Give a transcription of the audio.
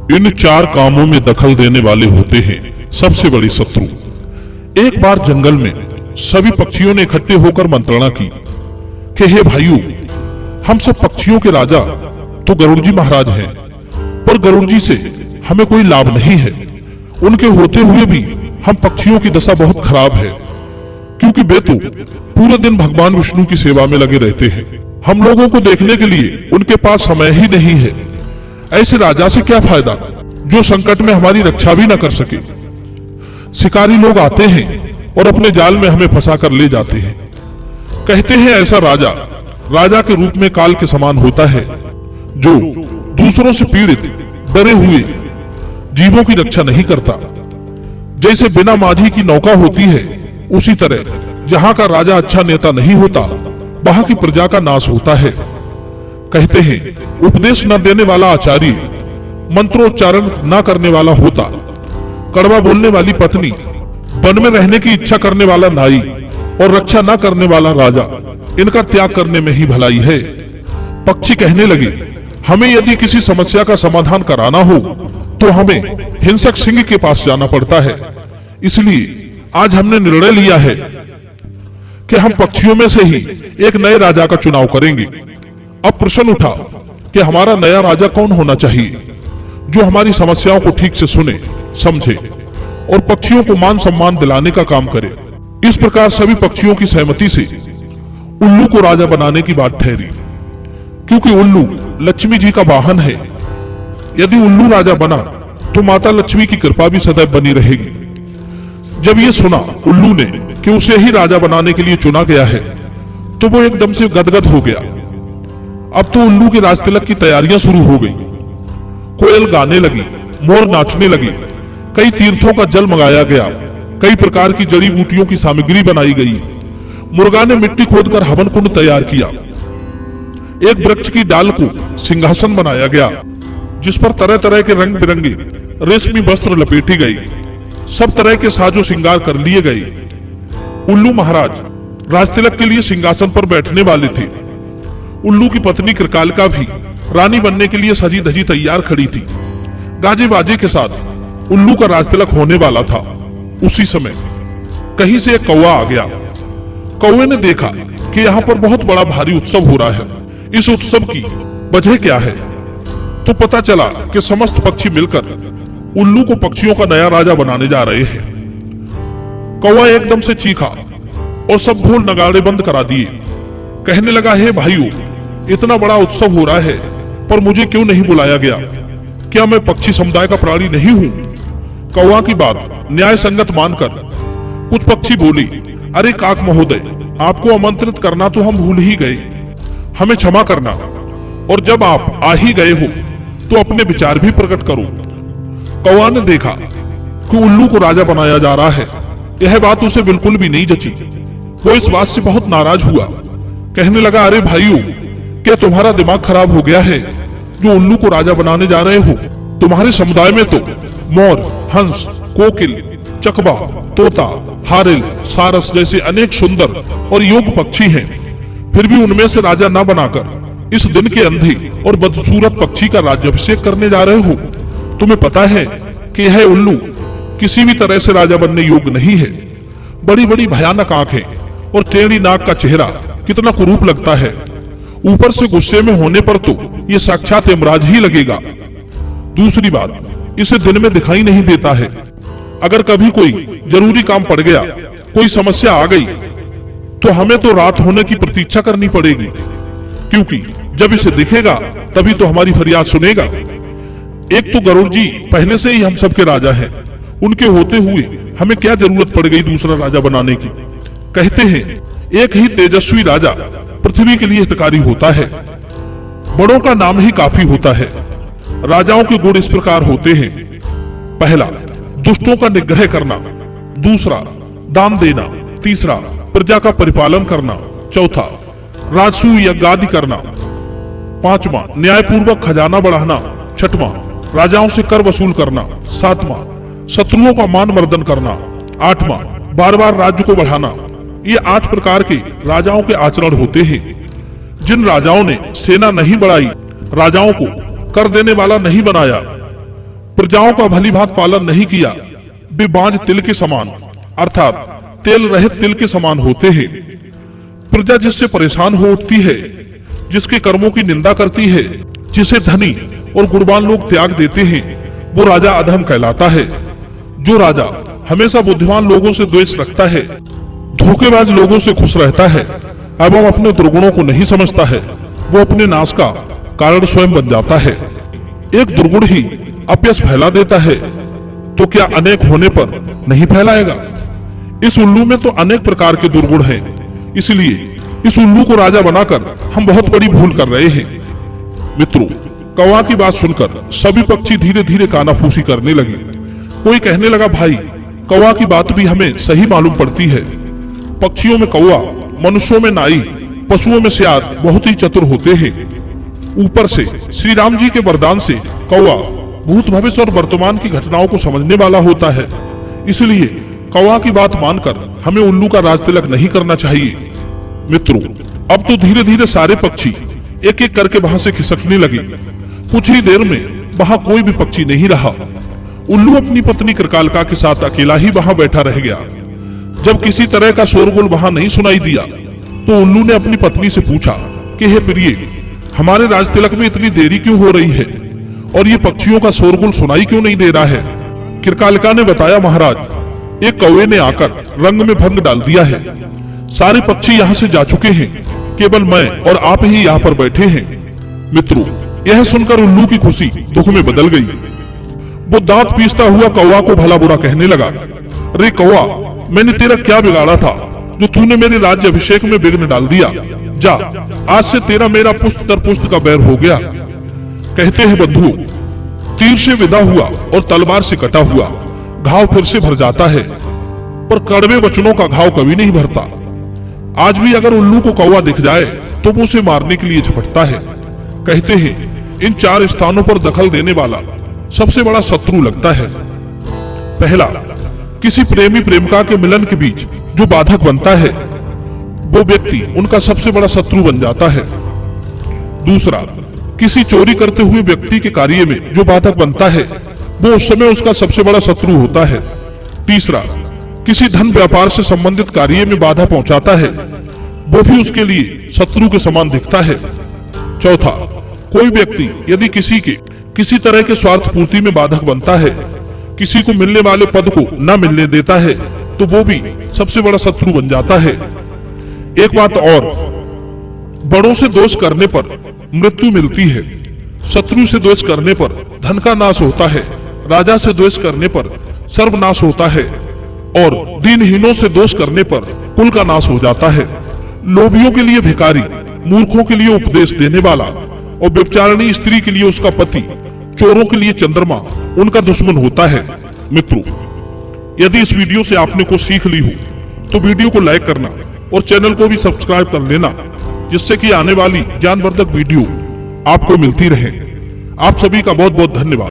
इन 4 कामों में दखल देने वाले होते हैं सबसे बड़े शत्रु। एक बार जंगल में सभी पक्षियों ने इकट्ठे होकर मंत्रणा की कि हे भाइयों, हम सब पक्षियों के राजा तो गरुड़ जी महाराज हैं, पर गरुड़ जी से हमें कोई लाभ नहीं है। उनके होते हुए भी हम पक्षियों की दशा बहुत खराब है, क्योंकि वे तो पूरे दिन भगवान विष्णु की सेवा में लगे रहते हैं। हम लोगों को देखने के लिए उनके पास समय ही नहीं है। ऐसे राजा से क्या फायदा जो संकट में हमारी रक्षा भी न कर सके। शिकारी लोग आते हैं और अपने जाल में हमें फंसा कर ले जाते हैं। कहते हैं ऐसा राजा के रूप में काल के समान होता है, जो दूसरों से पीड़ित डरे हुए जीवों की रक्षा नहीं करता। जैसे बिना माझी की नौका होती है, उसी तरह जहां का राजा अच्छा नेता नहीं होता, वहां की प्रजा का नाश होता है। कहते हैं उपदेश न देने वाला आचार्य, मंत्रोच्चारण न करने वाला होता, कड़वा बोलने वाली पत्नी, वन में रहने की इच्छा करने वाला नाई और रक्षा न करने वाला राजा, इनका त्याग करने में ही भलाई है। पक्षी कहने लगे, हमें यदि किसी समस्या का समाधान कराना हो तो हमें हिंसक सिंह के पास जाना पड़ता है। इसलिए आज हमने निर्णय लिया है कि हम पक्षियों में से ही एक नए राजा का चुनाव करेंगे। अब प्रश्न उठा कि हमारा नया राजा कौन होना चाहिए, जो हमारी समस्याओं को ठीक से सुने, समझे और पक्षियों को मान सम्मान दिलाने का काम करे। इस प्रकार सभी पक्षियों की सहमति से उल्लू को राजा बनाने की बात ठहरी, क्योंकि उल्लू लक्ष्मी जी का वाहन है। यदि उल्लू राजा बना तो माता लक्ष्मी की कृपा भी सदैव बनी रहेगी। जब ये सुना उल्लू ने कि उसे ही राजा बनाने के लिए चुना गया है, तो वो एकदम से गदगद हो गया। अब तो उल्लू के राजतिलक की तैयारियां शुरू हो गई। कोयल गाने लगी, मोर नाचने लगी, कई तीर्थों का जल मंगाया गया, कई प्रकार की जड़ी बूटियों की सामग्री बनाई गई। मुर्गा ने मिट्टी खोदकर हवन कुंड तैयार किया। एक वृक्ष की डाल को सिंहासन बनाया गया, जिस पर तरह तरह के रंग बिरंगे रेशमी वस्त्र लपेटी गई। सब तरह के साजो श्रृंगार कर लिए गए। उल्लू महाराज राजतिलक के लिए सिंहासन पर बैठने वाले थे। उल्लू की पत्नी कृकालिका भी रानी बनने के लिए सजी धजी तैयार खड़ी थी। गाजे बाजे के साथ उल्लू का राजतिलक होने वाला था। उसी समय कहीं से एक कौवा आ गया। कौवे ने देखा कि यहाँ पर बहुत बड़ा भारी उत्सव हो रहा है। इस उत्सव की वजह क्या है? तो पता चला कि समस्त पक्षी मिलकर उल्लू को पक्षियों का नया राजा बनाने जा रहे हैं। कौवा एकदम से चीखा और सब ढोल नगाड़े बंद करा दिए। कहने लगा, हे भाइयों, इतना बड़ा उत्सव हो रहा है, पर मुझे क्यों नहीं बुलाया गया? क्या मैं पक्षी समुदाय का प्राणी नहीं हूं? कौवा की बात न्याय संगत मानकर कुछ पक्षी बोले, अरे काक महोदय, आपको आमंत्रित करना तो हम भूल ही गए, हमें क्षमा करना, और जब आप आ ही गए हो तो अपने विचार भी प्रकट करो। कौवा ने देखा कि उल्लू को राजा बनाया जा रहा है। यह बात उसे बिल्कुल भी नहीं जची। वो इस बात से बहुत नाराज हुआ। कहने लगा, अरे भाइयों, क्या तुम्हारा दिमाग खराब हो गया है जो उल्लू को राजा बनाने जा रहे हो? तुम्हारे समुदाय में तो मोर, हंस, कोकिल, चकवा, तोता, हारिल, सारस जैसे अनेक सुंदर और योग्य पक्षी हैं। फिर भी उनमें से राजा न बनाकर इस दिन के अंधे और बदसूरत पक्षी का राज्याभिषेक करने जा रहे हो। तुम्हें पता है कि यह उल्लू किसी भी तरह से राजा बनने योग्य नहीं है। बड़ी बड़ी भयानक आंखें और टेढ़ी नाक का चेहरा कितना कुरूप लगता है। ऊपर से गुस्से में होने पर तो ये साक्षात यमराज ही लगेगा। दूसरी बात, इसे दिन में दिखाई नहीं देता है। अगर कभी कोई जरूरी काम पड़ गया, कोई समस्या आ गई, तो हमें तो रात होने की प्रतीक्षा करनी पड़ेगी, क्योंकि जब इसे दिखेगा तभी तो हमारी फरियाद सुनेगा। एक तो गरुड़ जी पहले से ही हम सबके राजा हैं, उनके होते हुए हमें क्या जरूरत पड़ गई दूसरा राजा बनाने की। कहते हैं एक ही तेजस्वी राजा पृथ्वी के लिए हितकारी होता है। बड़ों का नाम ही काफी होता है। राजाओं के गुण इस प्रकार होते हैं। पहला, दुष्टों का निग्रह करना। दूसरा, दान देना। तीसरा, प्रजा का परिपालन करना। चौथा, राजसूय यज्ञ आदि करना। पांचवा, न्यायपूर्वक खजाना बढ़ाना। छठवां, राजाओं से कर वसूल करना। सातवां, शत्रुओं का मान मर्दन करना। आठवां, बार बार राज्य को बढ़ाना। ये 8 प्रकार के राजाओं के आचरण होते हैं। जिन राजाओं ने सेना नहीं बढ़ाई, राजाओं को कर देने वाला नहीं बनाया, प्रजाओं का भली भांति पालन नहीं किया, वे बांझ तिल के समान अर्थात तेल रहित तिल के समान होते हैं। प्रजा जिससे परेशान हो उठती है, जिसके कर्मों की निंदा करती है, जिसे धनी और गुणवान लोग त्याग देते हैं, वो राजा अधम कहलाता है। जो राजा हमेशा बुद्धिमान लोगों से द्वेष रखता है, धोखेबाज लोगों से खुश रहता है एवं अपने दुर्गुणों को नहीं समझता है, वो अपने नाश का कारण स्वयं बन जाता है। एक दुर्गुण ही अपयश फैला देता है, तो क्या अनेक होने पर नहीं फैलाएगा? इस उल्लू में तो अनेक प्रकार के दुर्गुण हैं, इसलिए इस उल्लू को राजा बनाकर हम बहुत बड़ी भूल कर रहे हैं। मित्रों, कौवा की बात सुनकर सभी पक्षी धीरे धीरे कानाफूसी करने लगे। कोई कहने लगा, भाई कौवा की बात भी हमें सही मालूम पड़ती है। पक्षियों में कौवा, मनुष्यों में नाई, पशुओं में सियार बहुत ही चतुर होते हैं। ऊपर से श्री राम जी के वरदान से कौवा भूत भविष्य और वर्तमान की घटनाओं को समझने वाला होता है, इसलिए कौवा की बात मानकर हमें उल्लू का राज तिलक नहीं करना चाहिए। मित्रों, अब तो धीरे धीरे सारे पक्षी एक एक करके वहां से खिसकने लगे। कुछ ही देर में वहां कोई भी पक्षी नहीं रहा। उल्लू अपनी पत्नी कृकालिका के साथ अकेला ही वहां बैठा रह गया। जब किसी तरह का शोरगुल वहां नहीं सुनाई दिया, तो उल्लू ने अपनी पत्नी से पूछा कि हे प्रिय, हमारे राज तिलक में इतनी देरी क्यों हो रही है और ये पक्षियों का शोरगुल सुनाई क्यों नहीं दे रहा है? कृकालिका ने बताया, महाराज, एक कौवे ने आकर रंग में भंग डाल दिया है। सारे पक्षी यहाँ से जा चुके हैं, केवल मैं और आप ही यहाँ पर बैठे हैं। मित्रों, यह सुनकर उल्लू की खुशी दुख में बदल गई। वो दांत पीसता हुआ कौवा को भला बुरा कहने लगा, रे कौवा, मैंने तेरा क्या बिगाड़ा था जो तूने मेरे राज्य अभिषेक में विघ्न डाल दिया? जा, आज से तेरा मेरा पुष्ट दर पुष्ट का बैर हो गया। कहते हैं बंधुओं, तीर से विदा हुआ और तलवार से कटा हुआ घाव फिर से भर जाता है, पर कड़वे वचनों का घाव कभी नहीं भरता। आज भी अगर उल्लू को कौवा दिख जाए तो वो उसे मारने के लिए झपटता है। कहते हैं, इन 4 स्थानों पर दखल देने वाला सबसे बड़ा शत्रु लगता है। पहला, किसी प्रेमी प्रेमिका के मिलन के बीच जो बाधक बनता है, वो व्यक्ति उनका सबसे बड़ा शत्रु बन जाता है। दूसरा, किसी चोरी करते हुए व्यक्ति के कार्य में जो बाधक बनता है, वो उस समय उसका सबसे बड़ा शत्रु होता है। तीसरा, किसी धन व्यापार से संबंधित कार्य में बाधा पहुंचाता है, वो भी उसके लिए शत्रु के समान दिखता है। चौथा, कोई व्यक्ति यदि किसी तरह के स्वार्थ पूर्ति में बाधक बनता है, किसी को मिलने वाले पद को न मिलने देता है, तो वो भी सबसे बड़ा शत्रु बन जाता है। एक बात और, बड़ों से दोष करने पर मृत्यु मिलती है, शत्रु से द्वेष करने पर धन का नाश होता है, राजा से द्वेष करने पर सर्वनाश होता है और दीनहीनों से दोष करने पर कुल का नाश हो जाता है। लोभियों के लिए भिखारी, मूर्खों के लिए उपदेश देने वाला और व्यभिचारिणी स्त्री के लिए उसका पति, चोरों के लिए चंद्रमा उनका दुश्मन होता है। मित्रों, यदि इस वीडियो से आपने कुछ सीख ली हो तो वीडियो को लाइक करना और चैनल को भी सब्सक्राइब कर लेना, जिससे कि आने वाली ज्ञानवर्धक वीडियो आपको मिलती रहे। आप सभी का बहुत बहुत धन्यवाद।